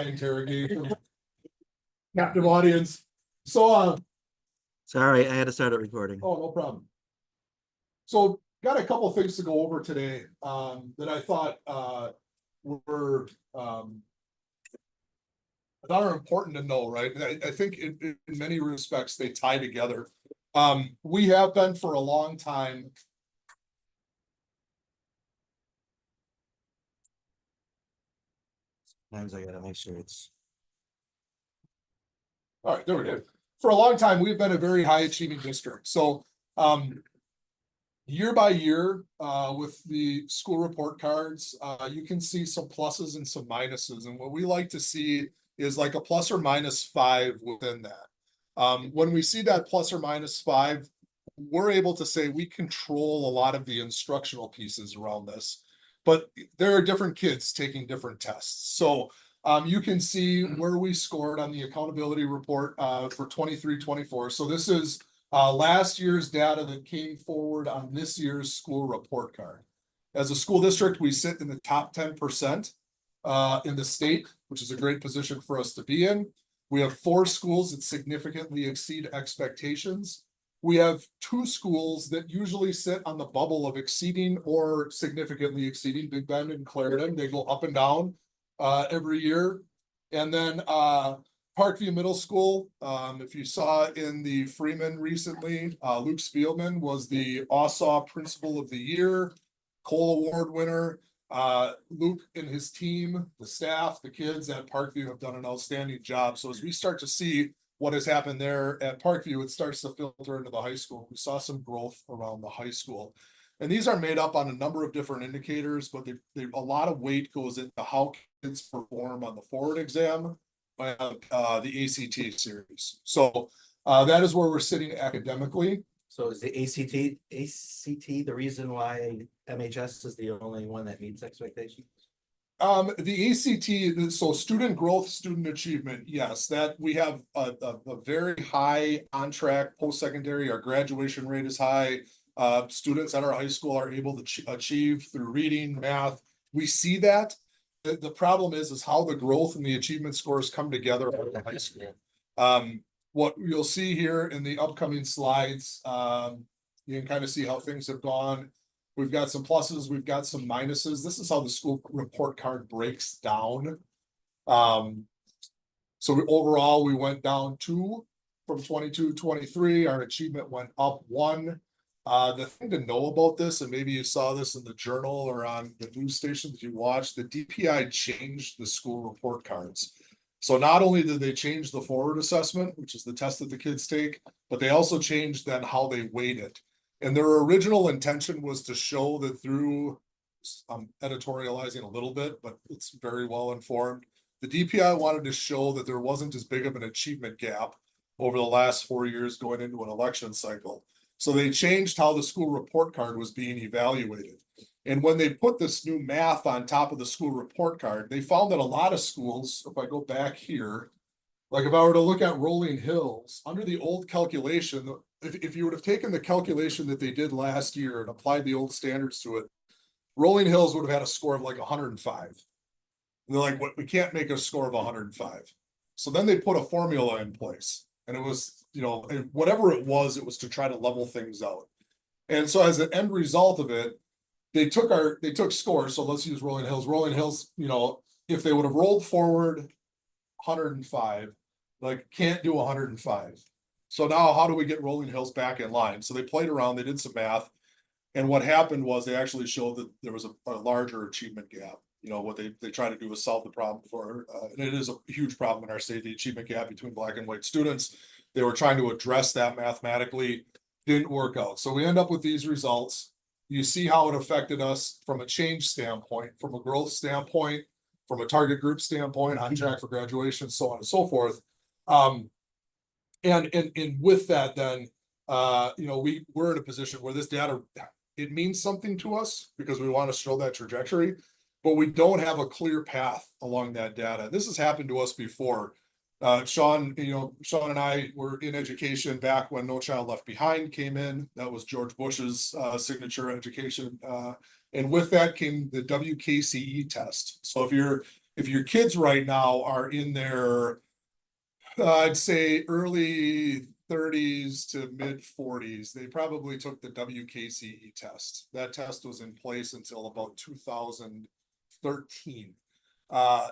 interrogation. Captive audience. So, Sorry, I had to start it recording. oh, no problem. So got a couple of things to go over today, that I thought, were, I thought are important to know, right? I think in many respects, they tie together. We have been for a long time. Sometimes I gotta make sure it's. All right, there we go. For a long time, we've been a very high achieving district. So, year by year, with the school report cards, you can see some pluses and some minuses. And what we like to see is like a plus or minus 5 within that. When we see that plus or minus 5, we're able to say we control a lot of the instructional pieces around this. But there are different kids taking different tests. So you can see where we scored on the accountability report for 23-24. So this is last year's data that came forward on this year's school report card. As a school district, we sit in the top 10% in the state, which is a great position for us to be in. We have 4 schools that significantly exceed expectations. We have 2 schools that usually sit on the bubble of exceeding or significantly exceeding, Big Bend and Clarendon. They go up and down every year. And then Parkview Middle School, if you saw in the Freeman recently, Luke Spielman was the OSAW Principal of the Year, Cole Award winner. Luke and his team, the staff, the kids at Parkview have done an outstanding job. So as we start to see what has happened there at Parkview, it starts to filter into the high school. We saw some growth around the high school. And these are made up on a number of different indicators, but a lot of weight goes into how kids perform on the forward exam and the ACT series. So that is where we're sitting academically. So is the ACT the reason why MHS is the only one that meets expectations? The ACT, so student growth, student achievement, yes, that we have a very high on track post-secondary. Our graduation rate is high. Students at our high school are able to achieve through reading, math. We see that. The problem is how the growth and the achievement scores come together at the high school. What you'll see here in the upcoming slides, you can kind of see how things have gone. We've got some pluses, we've got some minuses. This is how the school report card breaks down. So overall, we went down 2 from 22-23. Our achievement went up 1. The thing to know about this, and maybe you saw this in the journal or on the news station that you watched, the DPI changed the school report cards. So not only did they change the forward assessment, which is the test that the kids take, but they also changed then how they weight it. And their original intention was to show that through, I'm editorializing a little bit, but it's very well informed. The DPI wanted to show that there wasn't as big of an achievement gap over the last 4 years going into an election cycle. So they changed how the school report card was being evaluated. And when they put this new math on top of the school report card, they found that a lot of schools, if I go back here, like if I were to look at Rolling Hills, under the old calculation, if you would have taken the calculation that they did last year and applied the old standards to it, Rolling Hills would have had a score of like 105. And they're like, what, we can't make a score of 105. So then they put a formula in place. And it was, you know, whatever it was to try to level things out. And so as an end result of it, they took scores. So let's use Rolling Hills. Rolling Hills, you know, if they would have rolled forward 105, like can't do 105. So now how do we get Rolling Hills back in line? So they played around, they did some math. And what happened was they actually showed that there was a larger achievement gap. You know, what they try to do is solve the problem for, and it is a huge problem in our state, the achievement gap between Black and white students. They were trying to address that mathematically, didn't work out. So we end up with these results. You see how it affected us from a change standpoint, from a growth standpoint, from a target group standpoint, on track for graduation, so on and so forth. And with that, then, you know, we're in a position where this data, it means something to us because we want to show that trajectory, but we don't have a clear path along that data. This has happened to us before. Sean and I were in education back when No Child Left Behind came in. That was George Bush's signature education. And with that came the WKCE test. So if you're If your kids right now are in their, I'd say early 30s to mid 40s, they probably took the WKCE test. That test was in place until about 2013.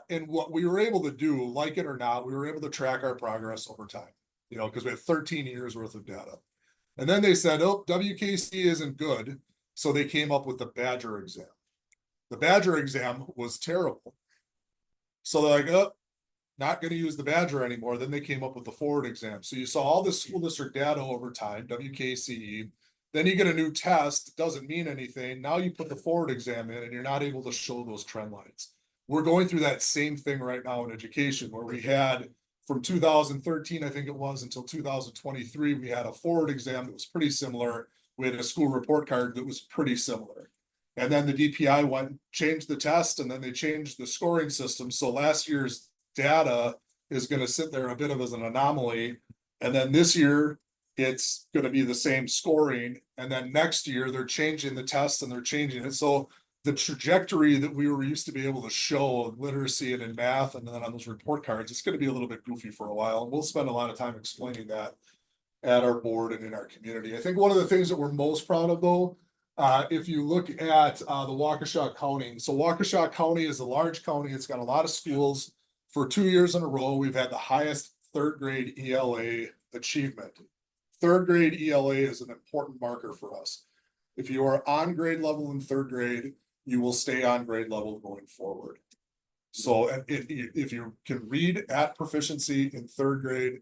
And what we were able to do, like it or not, we were able to track our progress over time, because we had 13 years worth of data. And then they said, oh, WKC isn't good. So they came up with the Badger exam. The Badger exam was terrible. So they're like, oh, not going to use the Badger anymore. Then they came up with the Forward exam. So you saw all this school district data over time, WKCE. Then you get a new test, doesn't mean anything. Now you put the Forward exam in and you're not able to show those trend lines. We're going through that same thing right now in education, where we had from 2013, I think it was, until 2023, we had a Forward exam that was pretty similar. We had a school report card that was pretty similar. And then the DPI went, changed the test, and then they changed the scoring system. So last year's data is going to sit there a bit of as an anomaly. And then this year, it's going to be the same scoring. And then next year, they're changing the test and they're changing it. So the trajectory that we were used to be able to show of literacy and in math and then on those report cards, it's going to be a little bit goofy for a while. And we'll spend a lot of time explaining that at our board and in our community. I think one of the things that we're most proud of, though, if you look at the Waukesha County, so Waukesha County is a large county. It's got a lot of schools. For 2 years in a row, we've had the highest third grade ELA achievement. Third grade ELA is an important marker for us. If you are on grade level in third grade, you will stay on grade level going forward. So if you can read at proficiency in third grade,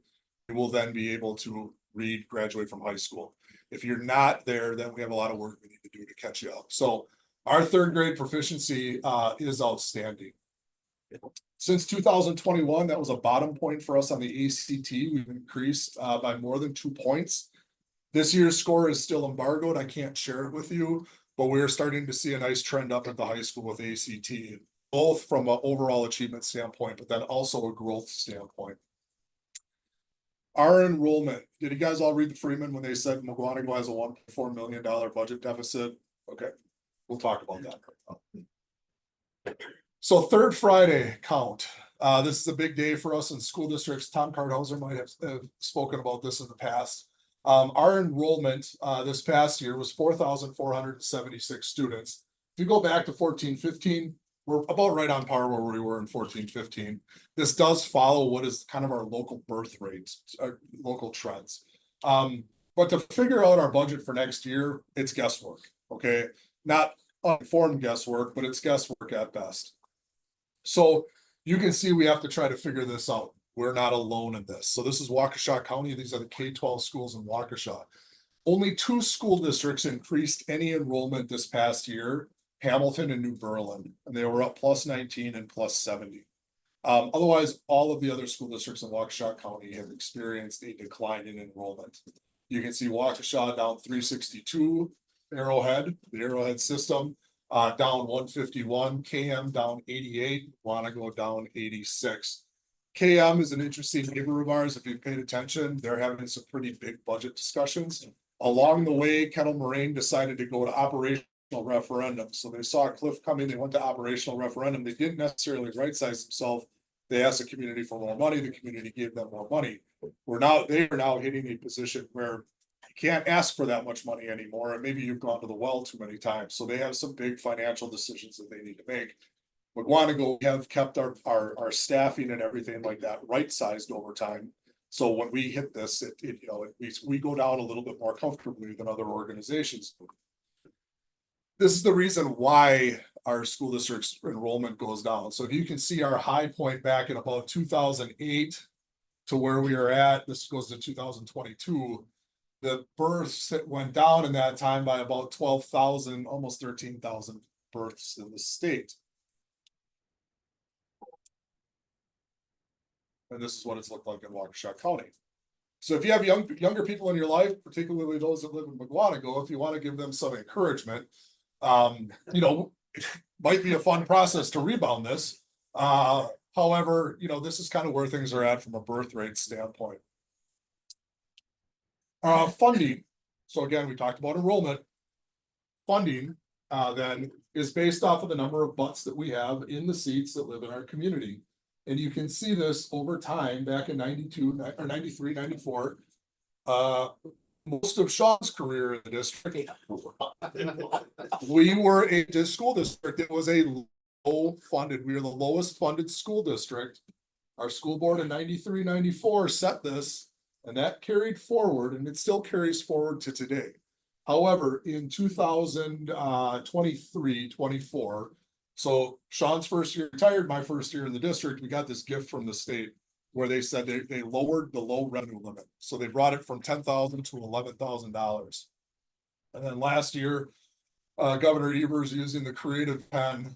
you will then be able to read, graduate from high school. If you're not there, then we have a lot of work we need to do to catch you up. So our third grade proficiency is outstanding. Since 2021, that was a bottom point for us on the ACT. We've increased by more than 2 points. This year's score is still embargoed. I can't share it with you, but we're starting to see a nice trend up at the high school with ACT, both from an overall achievement standpoint, but then also a growth standpoint. Our enrollment, did you guys all read the Freeman when they said Mugwanago has a $1.4 million budget deficit? Okay, we'll talk about that. So third Friday count. This is a big day for us in school districts. Tom Cardhauser might have spoken about this in the past. Our enrollment this past year was 4,476 students. If you go back to 14-15, we're about right on par where we were in 14-15. This does follow what is kind of our local birth rates, our local trends. But to figure out our budget for next year, it's guesswork, okay? Not uninformed guesswork, but it's guesswork at best. So you can see we have to try to figure this out. We're not alone in this. So this is Waukesha County. These are the K-12 schools in Waukesha. Only 2 school districts increased any enrollment this past year, Hamilton and New Berlin, and they were up +19 and +70. Otherwise, all of the other school districts in Waukesha County have experienced a decline in enrollment. You can see Waukesha down 362, Arrowhead, the Arrowhead system, down 151, KM down 88, Wanago down 86. KM is an interesting neighbor of ours. If you've paid attention, they're having some pretty big budget discussions. Along the way, Kettle Moraine decided to go to operational referendum. So they saw a cliff coming, they went to operational referendum. They didn't necessarily right size themselves. They asked the community for more money. The community gave them more money. They are now hitting a position where you can't ask for that much money anymore. And maybe you've gone to the well too many times. So they have some big financial decisions that they need to make. Mugwanago, we have kept our staffing and everything like that right sized over time. So when we hit this, we go down a little bit more comfortably than other organizations. This is the reason why our school district's enrollment goes down. So if you can see our high point back in about 2008 to where we are at, this goes to 2022. The births went down in that time by about 12,000, almost 13,000 births in the state. And this is what it's looked like in Waukesha County. So if you have younger people in your life, particularly those that live in Mugwanago, if you want to give them some encouragement, might be a fun process to rebound this. However, this is kind of where things are at from a birth rate standpoint. Funding. So again, we talked about enrollment. Funding. then is based off of the number of butts that we have in the seats that live in our community. And you can see this over time back in 92 or 93, 94. Most of Sean's career in the district, we were a school district. It was a low funded, we were the lowest funded school district. Our school board in 93, 94 set this, and that carried forward, and it still carries forward to today. However, in 2023, 24, so Sean's first year retired, my first year in the district, we got this gift from the state where they said they lowered the low revenue limit. So they brought it from $10,000 to $11,000. And then last year, Governor Evers, using the creative pen,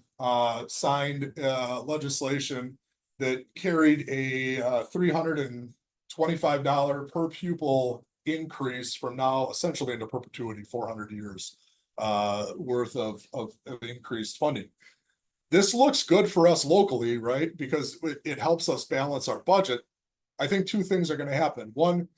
signed legislation that carried a $325 per pupil increase from now essentially into perpetuity, 400 years worth of increased funding. This looks good for us locally, right? Because it helps us balance our budget. I think two things are going to happen. One,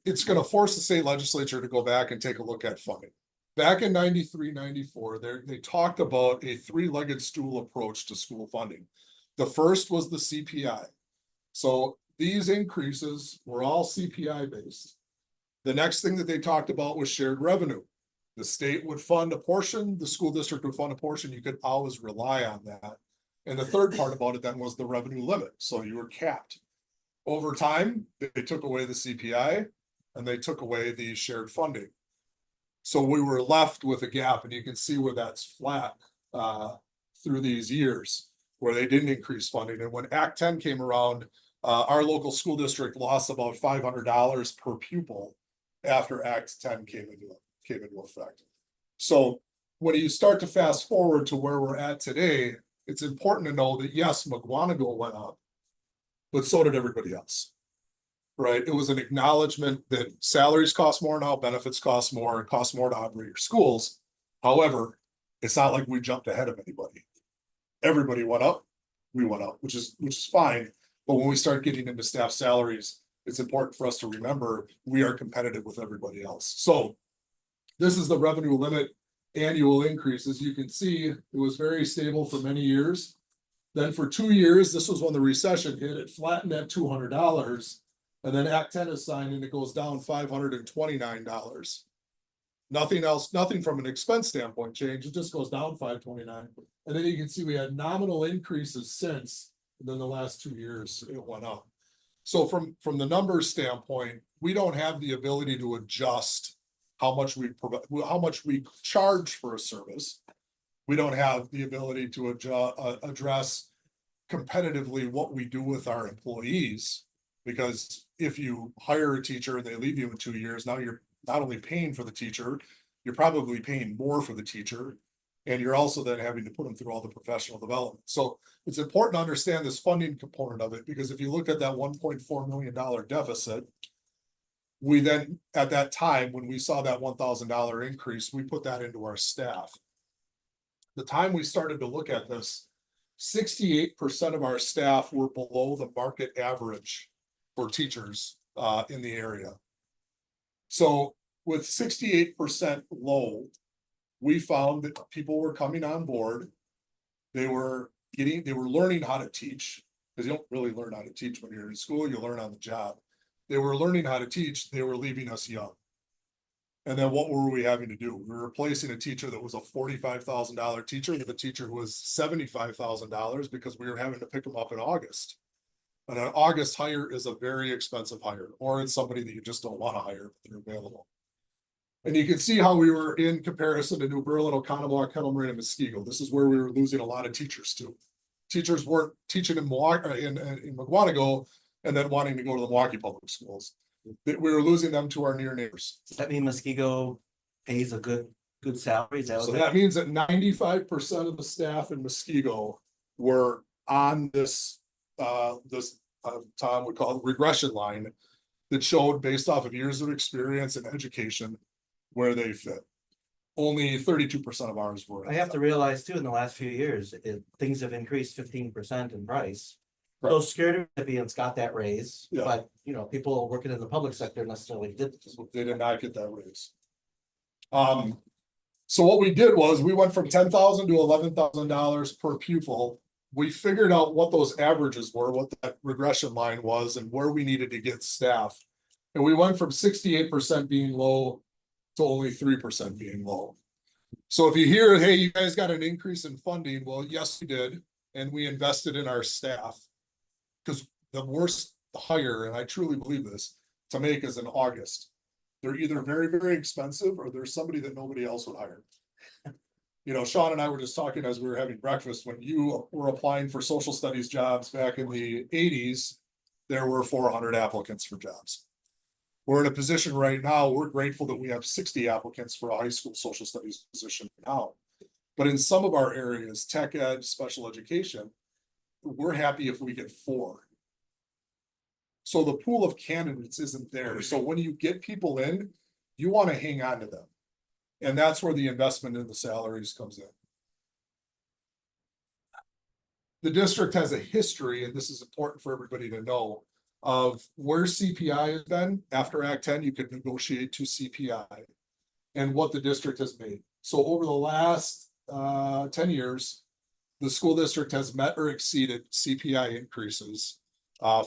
it's going to force the state legislature to go back and take a look at funding. Back in 93, 94, they talked about a three-legged stool approach to school funding. The first was the CPI. So these increases were all CPI based. The next thing that they talked about was shared revenue. The state would fund a portion, the school district would fund a portion. You could always rely on that. And the third part about it then was the revenue limit. So you were capped. Over time, they took away the CPI and they took away the shared funding. So we were left with a gap, and you can see where that's flat through these years where they didn't increase funding. And when Act 10 came around, our local school district lost about $500 per pupil after Act 10 came into effect. So when you start to fast forward to where we're at today, it's important to know that yes, McGuanago went up, but so did everybody else. Right? It was an acknowledgement that salaries cost more now, benefits cost more, it costs more to operate your schools. However, it's not like we jumped ahead of anybody. Everybody went up, we went up, which is fine. But when we start getting into staff salaries, it's important for us to remember we are competitive with everybody else. So this is the revenue limit annual increase. As you can see, it was very stable for many years. Then for 2 years, this was when the recession hit, it flattened at $200. And then Act 10 is signed and it goes down $529. Nothing else, nothing from an expense standpoint change. It just goes down $529. And then you can see we had nominal increases since, and then the last 2 years it went up. So from the numbers standpoint, we don't have the ability to adjust how much we provide, how much we charge for a service. We don't have the ability to address competitively what we do with our employees. Because if you hire a teacher and they leave you in 2 years, now you're not only paying for the teacher, you're probably paying more for the teacher. And you're also then having to put them through all the professional development. So it's important to understand this funding component of it, because if you look at that $1.4 million deficit, we then, at that time, when we saw that $1,000 increase, we put that into our staff. The time we started to look at this, 68% of our staff were below the market average for teachers in the area. So with 68% low, we found that people were coming on board. They were learning how to teach, because you don't really learn how to teach when you're in school, you learn on the job. They were learning how to teach, they were leaving us young. And then what were we having to do? We were replacing a teacher that was a $45,000 teacher with a teacher who was $75,000 because we were having to pick them up in August. And an August hire is a very expensive hire, or it's somebody that you just don't want to hire, but they're available. And you can see how we were in comparison to New Berlin, Oconomowoc, Kettle Moraine, and Muskego. This is where we were losing a lot of teachers too. Teachers weren't teaching in McGuanago and then wanting to go to the Milwaukee public schools. We were losing them to our near neighbors. Does that mean Muskego pays a good salary? So that means that 95% of the staff in Muskego were on this Tom would call it regression line that showed, based off of years of experience and education, where they fit. Only 32% of ours were. I have to realize too, in the last few years, things have increased 15% in price. Right. So security recipients got that raise, Yeah. but people working in the public sector necessarily didn't. They did not get that raise. So what we did was we went from $10,000 to $11,000 per pupil. We figured out what those averages were, what that regression line was, and where we needed to get staff. And we went from 68% being low to only 3% being low. So if you hear, hey, you guys got an increase in funding, well, yes, we did, and we invested in our staff. Because the worst hire, and I truly believe this, to make is in August. They're either very, very expensive or there's somebody that nobody else would hire. You know, Sean and I were just talking as we were having breakfast, when you were applying for social studies jobs back in the 80s, there were 400 applicants for jobs. We're in a position right now, we're grateful that we have 60 applicants for a high school social studies position now. But in some of our areas, tech ed, special education, we're happy if we get 4. So the pool of candidates isn't there. So when you get people in, you want to hang on to them. And that's where the investment in the salaries comes in. The district has a history, and this is important for everybody to know, of where CPI has been. After Act 10, you could negotiate to CPI and what the district has made. So over the last 10 years, the school district has met or exceeded CPI increases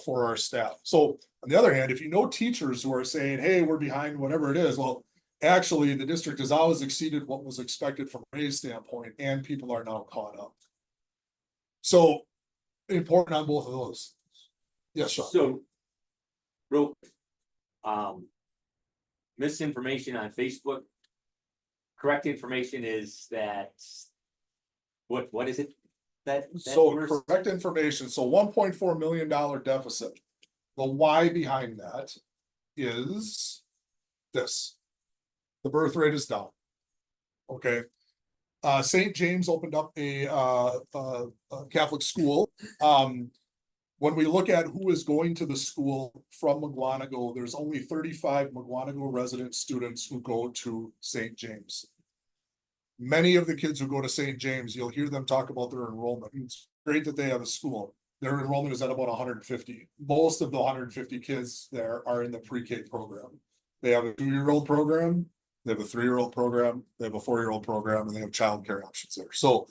for our staff. So on the other hand, if you know teachers who are saying, hey, we're behind whatever it is, well, actually the district has always exceeded what was expected from a raise standpoint, and people are now caught up. So important on both of those. Yes, Sean. So, real, misinformation on Facebook. Correct information is that, what is it? That So correct information, so $1.4 million deficit. The why behind that is this. The birth rate is down. Okay. St. James opened up a Catholic school. When we look at who is going to the school from McGuanago, there's only 35 McGuanago resident students who go to St. James. Many of the kids who go to St. James, you'll hear them talk about their enrollment. It's great that they have a school. Their enrollment is at about 150. Most of the 150 kids there are in the pre-K program. They have a 2-year-old program, they have a 3-year-old program, they have a 4-year-old program, and they have childcare options there. So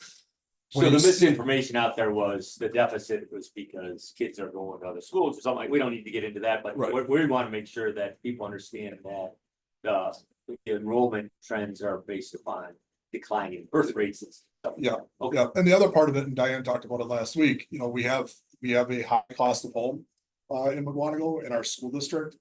the misinformation out there was the deficit was because kids are going to other schools or something. Like, we don't need to get into that, but right. we want to make sure that people understand that the enrollment trends are based upon declining birth rates and stuff. Yeah. Okay. Yeah. And the other part of it, and Diane talked about it last week, you know, we have a high cost of home in McGuanago in our school district.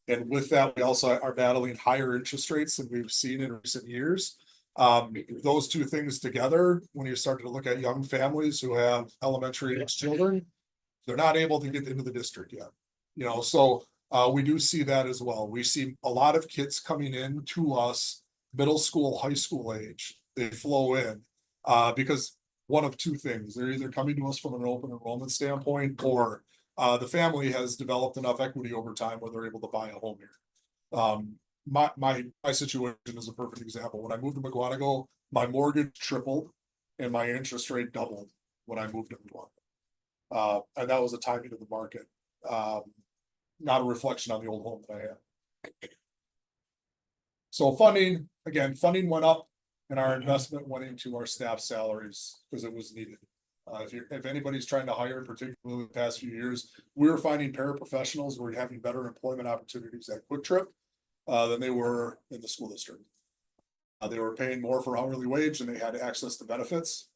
And with that, we also are battling higher interest rates than we've seen in recent years. Those two things together, when you start to look at young families who have elementary age children, they're not able to get into the district yet. You know, so we do see that as well. We see a lot of kids coming in to us, middle school, high school age. They flow in because one of two things: they're either coming to us from an open enrollment standpoint, or the family has developed enough equity over time where they're able to buy a home here. My situation is a perfect example. When I moved to McGuanago, my mortgage tripled and my interest rate doubled when I moved to McGuanago. And that was a timing of the market, not a reflection on the old home that I had. So funding went up, and our investment went into our staff salaries because it was needed. If anybody's trying to hire, particularly the past few years, we were finding paraprofessionals were having better employment opportunities at Quick Trip than they were in the school district. They were paying more for hourly wage and they had access to benefits.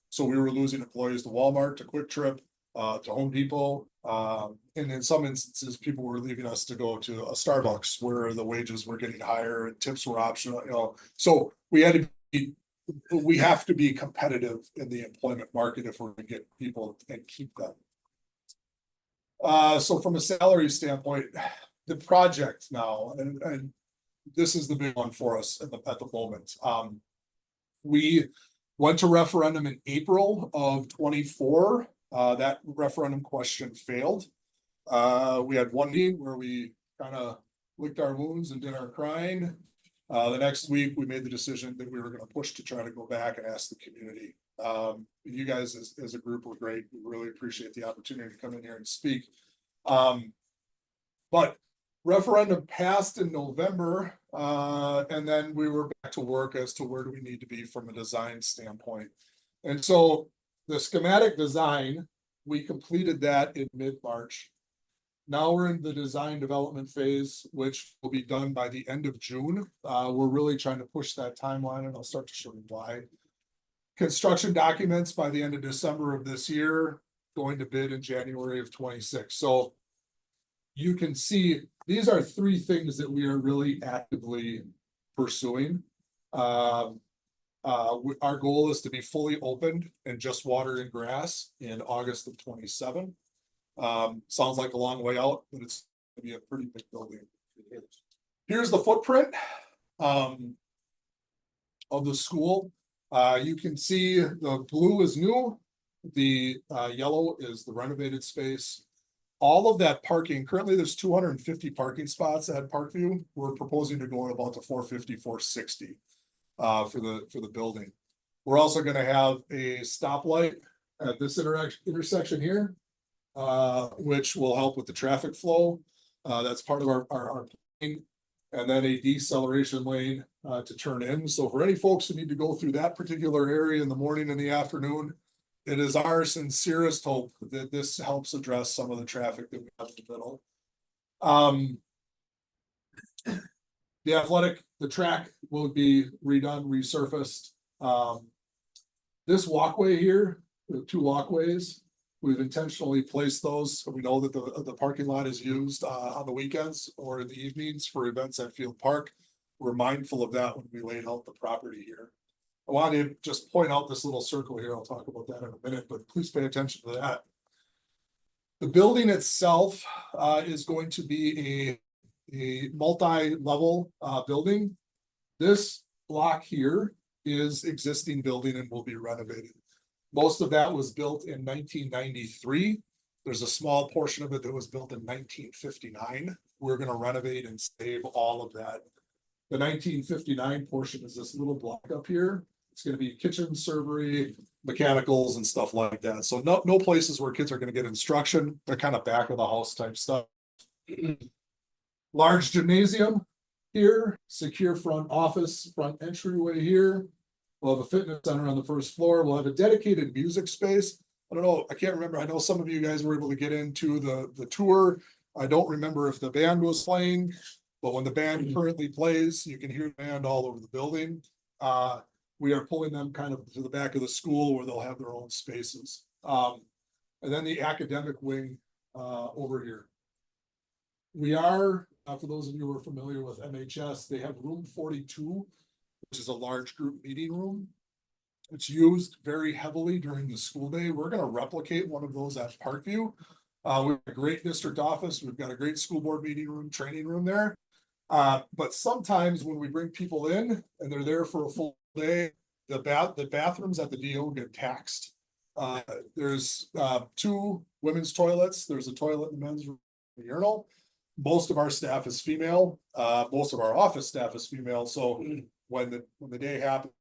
So we were losing employees to Walmart, to Quick Trip, to Home Depot. And in some instances, people were leaving us to go to a Starbucks where the wages were getting higher and tips were optional, you know. So we have to be competitive in the employment market if we're going to get people and keep them. So from a salary standpoint, the project now, and this is the big one for us at the moment. We went to referendum in April of 24. That referendum question failed. We had one meeting where we kind of licked our wounds and did our crying. The next week, we made the decision that we were going to push to try to go back and ask the community. You guys as a group were great. We really appreciate the opportunity to come in here and speak. But referendum passed in November. And then we were back to work as to where do we need to be from a design standpoint. And so the schematic design, we completed that in mid-March. Now we're in the design development phase, which will be done by the end of June. We're really trying to push that timeline, and I'll start to show you why. Construction documents by the end of December of this year, going to bid in January of 26. So you can see, these are three things that we are really actively pursuing. Our goal is to be fully opened and just water and grass in August of 27. Sounds like a long way out, but it's gonna be a pretty big building. Here's the footprint of the school. You can see the blue is new, the yellow is the renovated space. All of that parking, currently there's 250 parking spots at Parkview. We're proposing to go about to 450, 460 for the building. We're also gonna have a stoplight at this intersection here, which will help with the traffic flow. That's part of our planning. And then a deceleration lane to turn in. So for any folks who need to go through that particular area in the morning and the afternoon, it is our sincerest hope that this helps address some of the traffic that we have in the middle. The track will be redone, resurfaced. This walkway here, the two walkways, we've intentionally placed those. We know that the parking lot is used on the weekends or in the evenings for events at Field Park. We're mindful of that when we laid out the property here. I want to just point out this little circle here. I'll talk about that in a minute, but please pay attention to that. The building itself is going to be a multi-level building. This block here is existing building and will be renovated. Most of that was built in 1993. There's a small portion of it that was built in 1959. We're going to renovate and save all of that. The 1959 portion is this little block up here. It's going to be kitchen, servery, mechanicals, and stuff like that. So no places where kids are going to get instruction. They're kind of back of the house type stuff. Large gymnasium here, secure front office, front entryway here. We'll have a fitness center on the first floor. We'll have a dedicated music space. I don't know, I can't remember. I know some of you guys were able to get into the tour. I don't remember if the band was playing, but when the band currently plays, you can hear the band all over the building. We are pulling them kind of to the back of the school where they'll have their own spaces. And then the academic wing over here. We are, for those of you who are familiar with MHS, they have room 42, which is a large group meeting room. It's used very heavily during the school day. We're going to replicate one of those at Parkview. We have a great district office. We've got a great school board meeting room, training room there. But sometimes when we bring people in and they're there for a full day, the bathrooms at the DO get taxed. There's 2 women's toilets. There's a toilet in the men's room, the urinal. Most of our staff is female. Most of our office staff is female. So when the day happens,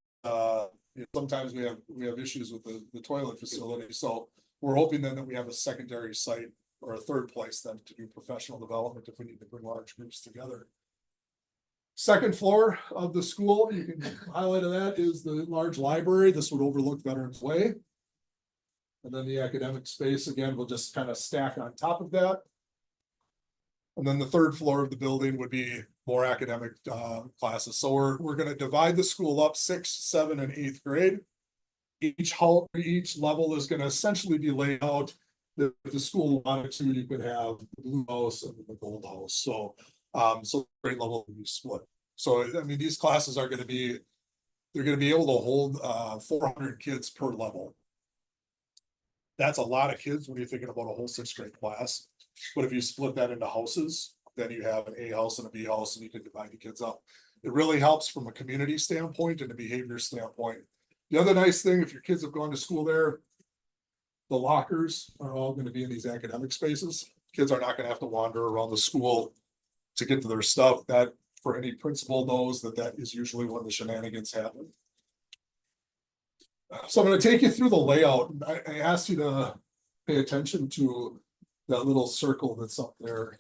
sometimes we have issues with the toilet facility. So we're hoping then that we have a secondary site or a third place then to do professional development if we need to bring large groups together. Second floor of the school, you can highlight of that is the large library. This would overlook Veterans Way. And then the academic space, again, will just kind of stack on top of that. And then the third floor of the building would be more academic classes. So we're going to divide the school up 6th, 7th, and 8th grade. Each level is going to essentially be laid out. If the school wanted to, you could have the blue house and the gold house. So grade level will be split. So I mean, these classes are going to be, they're going to be able to hold 400 kids per level. That's a lot of kids when you're thinking about a whole 6th grade class. But if you split that into houses, then you have an A house and a B house, and you can divide the kids up. It really helps from a community standpoint and a behavior standpoint. The other nice thing, if your kids have gone to school there, the lockers are all going to be in these academic spaces. Kids are not going to have to wander around the school to get to their stuff. That, for any principal, knows that is usually when the shenanigans happen. So I'm going to take you through the layout. I asked you to pay attention to that little circle that's up there.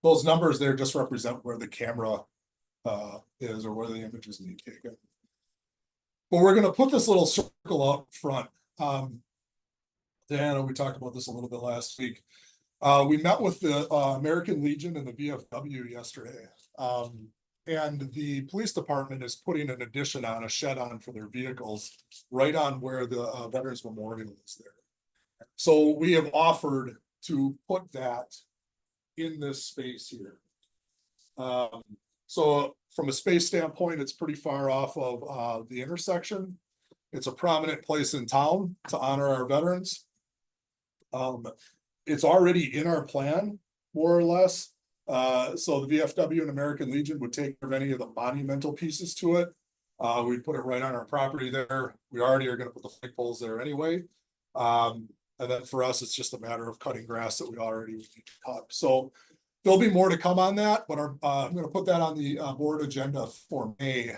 Those numbers there just represent where the camera is or where the image is being taken. But we're gonna put this little circle up front. Diana, we talked about this a little bit last week. We met with the American Legion and the VFW yesterday. And the police department is putting an addition on, a shed on for their vehicles, right on where the Veterans Memorial is there. So we have offered to put that in this space here. So from a space standpoint, it's pretty far off of the intersection. It's a prominent place in town to honor our veterans. It's already in our plan, more or less. So the VFW and American Legion would take care of any of the monumental pieces to it. We'd put it right on our property there. We already are gonna put the flagpoles there anyway. And then for us, it's just a matter of cutting grass that we already need to cut. So there'll be more to come on that, but I'm gonna put that on the board agenda for May,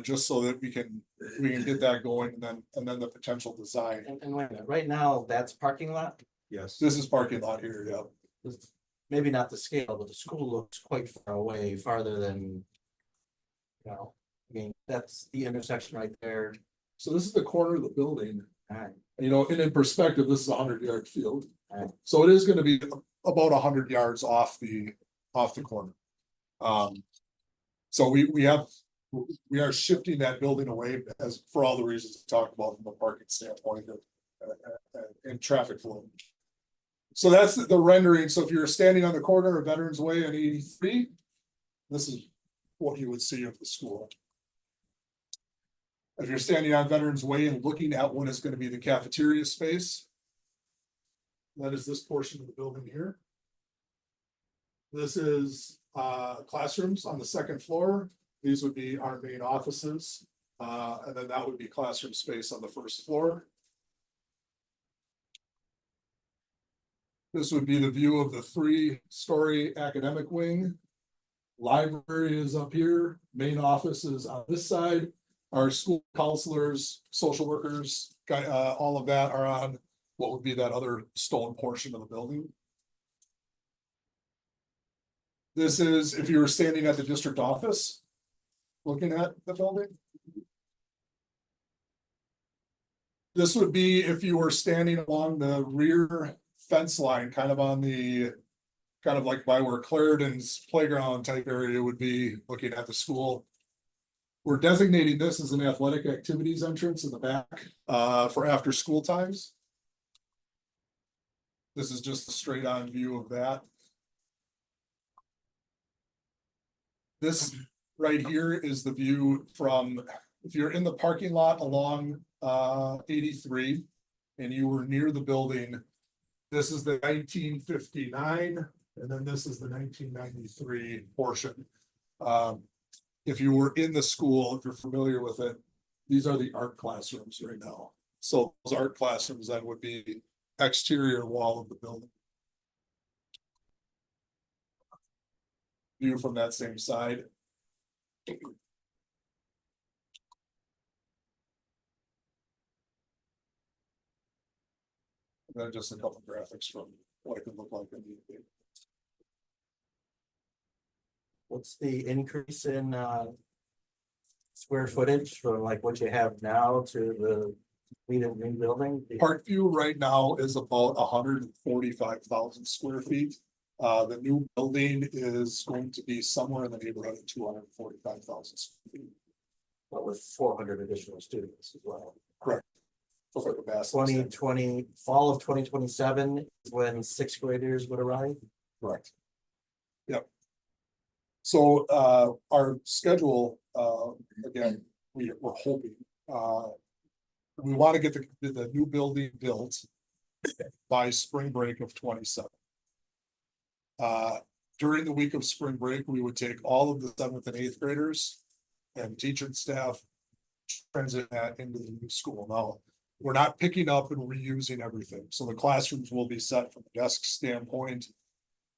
just so that we can get that going, and then the potential design. And wait a minute, right now, that's parking lot? Yes. This is parking lot here, yeah. Maybe not the scale, but the school looks quite far away, farther than. You know, I mean, that's the intersection right there. So this is the corner of the building. Alright, You know, and in perspective, this is a 100-yard field. Right. So it is gonna be about 100 yards off the corner. So we are shifting that building away as for all the reasons we talked about from a parking standpoint and traffic flow. So that's the rendering. So if you're standing on the corner of Veterans Way and 83, this is what you would see of the school. If you're standing on Veterans Way and looking at what is going to be the cafeteria space, that is this portion of the building here. This is classrooms on the second floor. These would be our main offices. And then that would be classroom space on the first floor. This would be the view of the 3-story academic wing. Library is up here. Main office is on this side. Our school counselors, social workers, all of that are on what would be that other stone portion of the building. This is if you were standing at the district office, looking at the building. This would be if you were standing along the rear fence line, kind of like by where Clarendon's playground type area would be, looking at the school. We're designating this as an athletic activities entrance in the back for after school times. This is just a straight on view of that. This right here is the view from, if you're in the parking lot along 83 and you were near the building, this is the 1959 and then this is the 1993 portion. If you were in the school, if you're familiar with it, these are the art classrooms right now. So those art classrooms then would be the exterior wall of the building. View from that same side. And then just a couple graphics from what it could look like in the. what's the increase in square footage from like what you have now to the completed new building? Parkview right now is about 145,000 square feet. The new building is going to be somewhere in the neighborhood of 245,000 square feet. But with 400 additional students as well. Correct. For capacity. 2020, fall of 2027 is when 6th graders would arrive. Correct. Yep. So our schedule, again, we're hoping we want to get the new building built by spring break of 27. During the week of spring break, we would take all of the 7th and 8th graders and teacher and staff, transit that into the new school. Now, we're not picking up and reusing everything. So the classrooms will be set from a desk standpoint,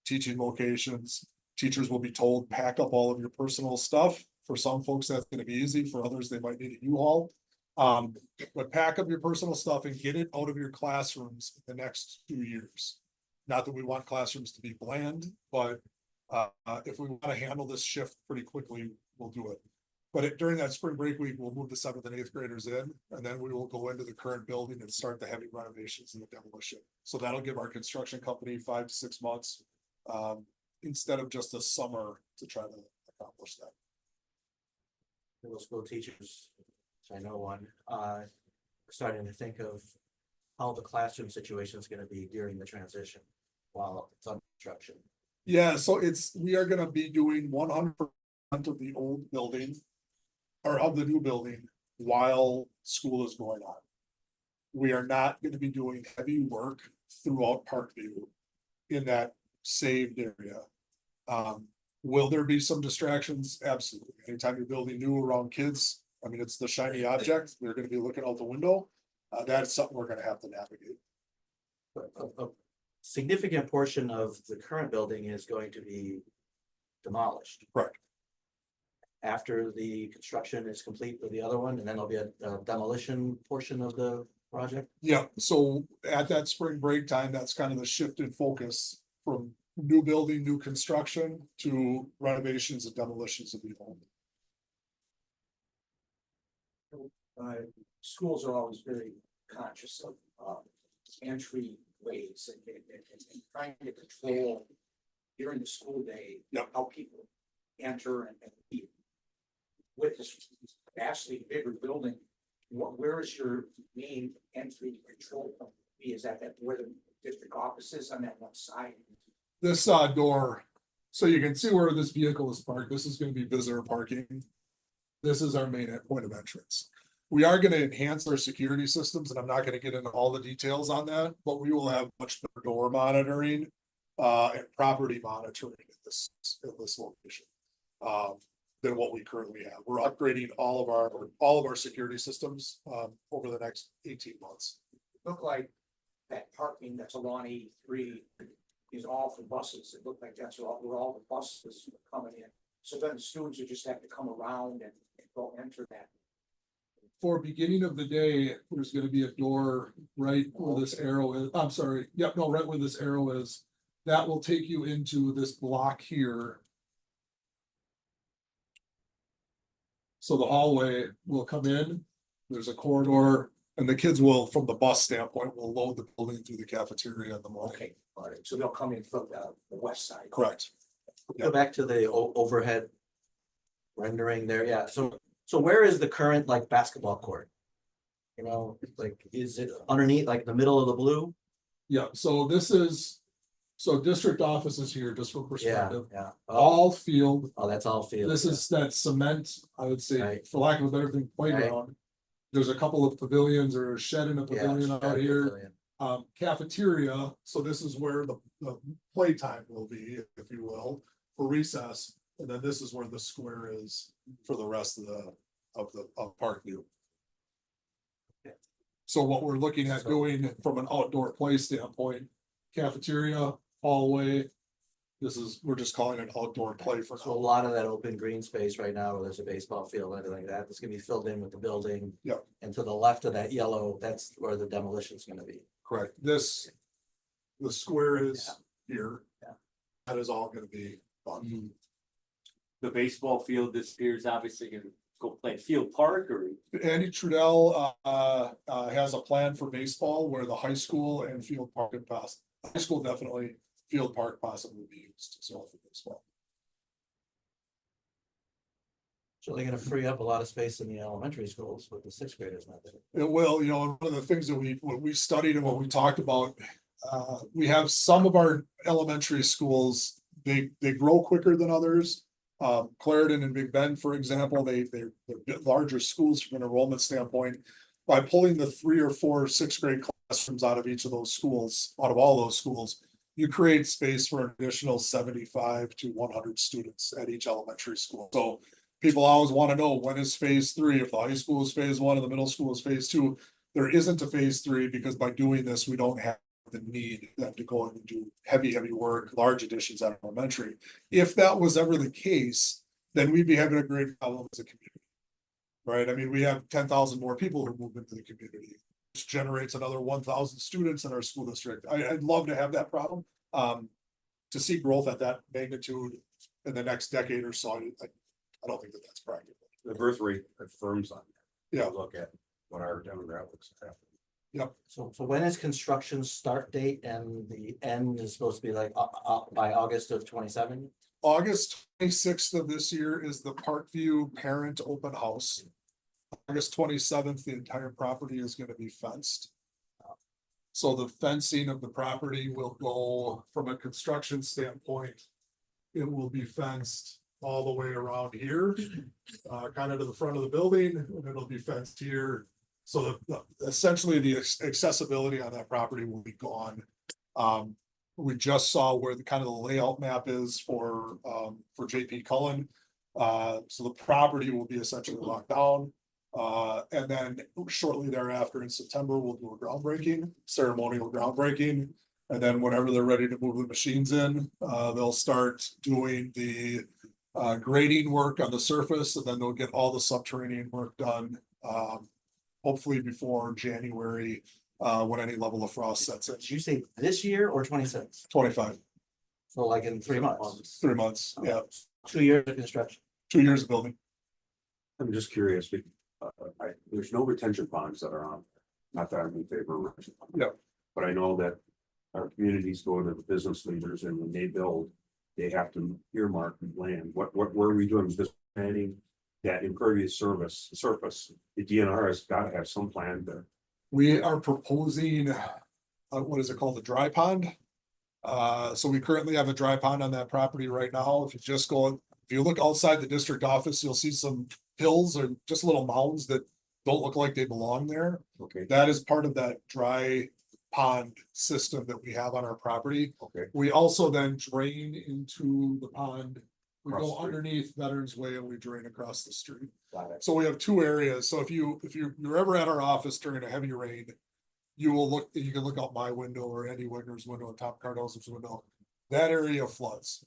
teaching locations. Teachers will be told, pack up all of your personal stuff. For some folks, that's going to be easy. For others, they might need a U-Haul. But pack up your personal stuff and get it out of your classrooms in the next 2 years. Not that we want classrooms to be bland, but If we want to handle this shift pretty quickly, we'll do it. But during that spring break week, we'll move the 7th and 8th graders in, and then we will go into the current building and start the heavy renovations and the demolition. So that'll give our construction company 5 to 6 months, instead of just a summer to try to accomplish that. Middle school teachers, so I know one, starting to think of how the classroom situation is gonna be during the transition while it's under construction. Yeah, so we are gonna be doing 100% of the old building. Or of the new building while school is going on. We are not gonna be doing heavy work throughout Parkview in that saved area. Will there be some distractions? Absolutely. Anytime you're building new around kids, I mean, it's the shiny object. They're gonna be looking out the window. That's something we're gonna have to navigate. A significant portion of the current building is going to be demolished. Correct. After the construction is complete with the other one, and then there'll be a demolition portion of the project. Yeah, so at that spring break time, that's kind of the shift in focus from new building, new construction to renovations and demolitions of the home. Schools are always very conscious of entry ways and trying to control during the school day. Yep. How people enter and leave. With this vastly bigger building, where is your main entry control point? Is that where the district office is on that one side? This door, so you can see where this vehicle is parked. This is gonna be visitor parking. This is our main point of entrance. We are gonna enhance our security systems, and I'm not gonna get into all the details on that, but we will have much better door monitoring. And property monitoring at this location. Than what we currently have. We're upgrading all of our security systems, over the next 18 months. Look like that parking that's along 83 is all for buses. It looked like that's where all the buses are coming in. So then the students would just have to come around and go enter that. For beginning of the day, there's gonna be a door right where this arrow is. I'm sorry. Yep, no, right where this arrow is. That will take you into this block here. So the hallway will come in, there's a corridor, and the kids will, from the bus standpoint, will load the building through the cafeteria in the morning. Okay, all right, so they'll come in from the west side. Correct. Go back to the overhead rendering there, yeah, so where is the current like basketball court? You know, like, is it underneath, like the middle of the blue? Yeah, so district office is here, just for Yeah, perspective. yeah. All field, Oh, that's all field. this is that cement, I would say, Right. for lack of a better thing, playground. There's a couple of pavilions or a shed in a Yeah, pavilion out shed here. pavilion. Cafeteria, so this is where the playtime will be, if you will, for recess. And then this is where the square is for the rest of Parkview. Okay. So what we're looking at So- doing from an outdoor play standpoint, cafeteria, hallway. We're just calling it outdoor play for So a now. lot of that open green space right now, where there's a baseball field, anything like that, it's gonna be filled in with the building. Yep. And to the left of that yellow, that's where the demolition is gonna be. Correct. The square is here. Yeah. That is all gonna be done. The baseball field disappears, obviously gonna go play Field Park or Andy Trudell has a plan for baseball where the high school and field park and high school definitely, field park possibly be used as well for baseball. So they're gonna free up a lot of space in the elementary schools with the sixth graders not there. It will, one of the things that what we studied and what we talked about, we have some of our elementary schools, they grow quicker than others. Clarendon and Big Bend, for example, they're a bit larger schools from an enrollment standpoint. By pulling the 3 or 4 6th grade classrooms out of each of those schools, out of all those schools, you create space for an additional 75 to 100 students at each elementary school. So people always want to know, when is phase 3? If the high school is phase 1 and the middle school is phase 2, there isn't a phase 3 because by doing this, we don't have the need them to go in and do heavy work, large additions at elementary. If that was ever the case, then we'd be having a great problem as a community. Right? I mean, we have 10,000 more people who move into the community, which generates another 1,000 students in our school district. I'd love to have that problem. to see growth at that magnitude in the next decade or so, I don't think that that's practical. The birth rate affirms on that. Yeah. Look at what our demographics have. So when is construction start date and the end is supposed to be like, by August of 27? August 26th of this year is the Parkview Parent Open House. August 27th, the entire property is gonna be fenced. So the fencing of the property will go from a construction standpoint. It will be fenced all the way around here, kind of to the front of the building, and it'll be fenced here. So essentially the accessibility on that property will be gone. We just saw where the kind of the layout map is for JP Cullen. So the property will be essentially locked down. And then shortly thereafter in September, we'll do a groundbreaking, ceremonial groundbreaking. And then whenever they're ready to move the machines in, they'll start doing the grading work on the surface, and then they'll get all the subterranean work done. Hopefully before January, when any level of frost sets in. Did you say this year or 26? 25, So like in 3 months, 3 months, yeah, 2 years of construction. 2 years of building. I'm just curious, there's no retention ponds that are on, not that I'm in favor of retention ponds. Yeah. But I know that our communities go to the business leaders, and when they build, they have to earmark land. What are we doing? Just planning that impervious surface, the DNR has got to have some plan there. We are proposing, what is it called, the dry pond? So we currently have a dry pond on that property right now. If you look outside the district office, you'll see some hills or just little mounds that don't look like they belong there. Okay, That is part of that dry pond system that we have on our property. okay. We also then drain into the pond. We Across go the street. underneath Veterans Way and we drain across the street. Got it. So we have 2 areas. So if you're ever at our office during a heavy rain, you can look out my window or Andy Wigner's window and Tom Cardoz's window. That area floods.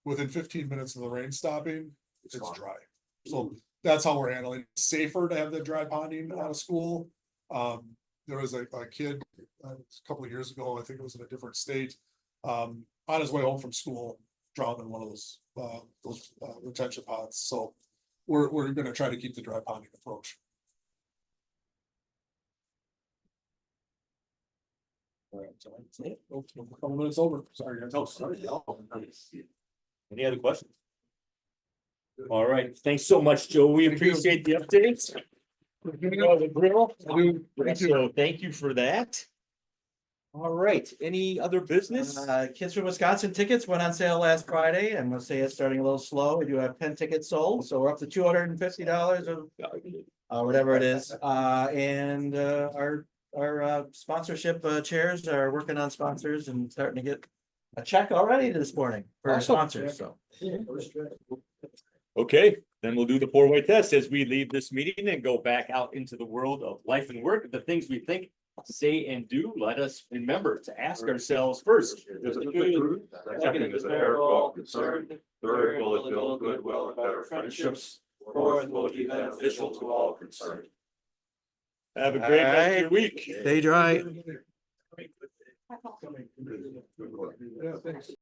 Within 15 minutes of the rain stopping, it's gone. dry. So that's how we're handling it. It's safer to have the dry ponding out of school. There was a kid a couple of years ago, I think it was in a different state, on his way home from school, drowned in one of those retention ponds. So we're gonna try to keep the dry ponding approach. All right, so that's it. Oh, a couple minutes over, sorry guys. Oh, sorry. Any other questions? All right, thanks so much, Joe. We Thank you. appreciate the updates. So thank you for that. All right, any other business? Kids from Wisconsin tickets went on sale last Friday. I'm gonna say it's starting a little slow. We do have 10 tickets sold, so we're up to $250 of whatever it is. And our sponsorship chairs are working on sponsors and starting to get a check already this morning for our Awesome. sponsors, so. Okay, then we'll do the 4-way test as we leave this meeting and go back out into the world of life and work. The things we think, say, and do, let us remember to ask ourselves first. Is it true? Second is a fair all concerned. Third, will it build goodwill and better friendships? Fourth, will it be beneficial to all concerned? Have a great rest of your week. Stay dry. Yeah, thanks.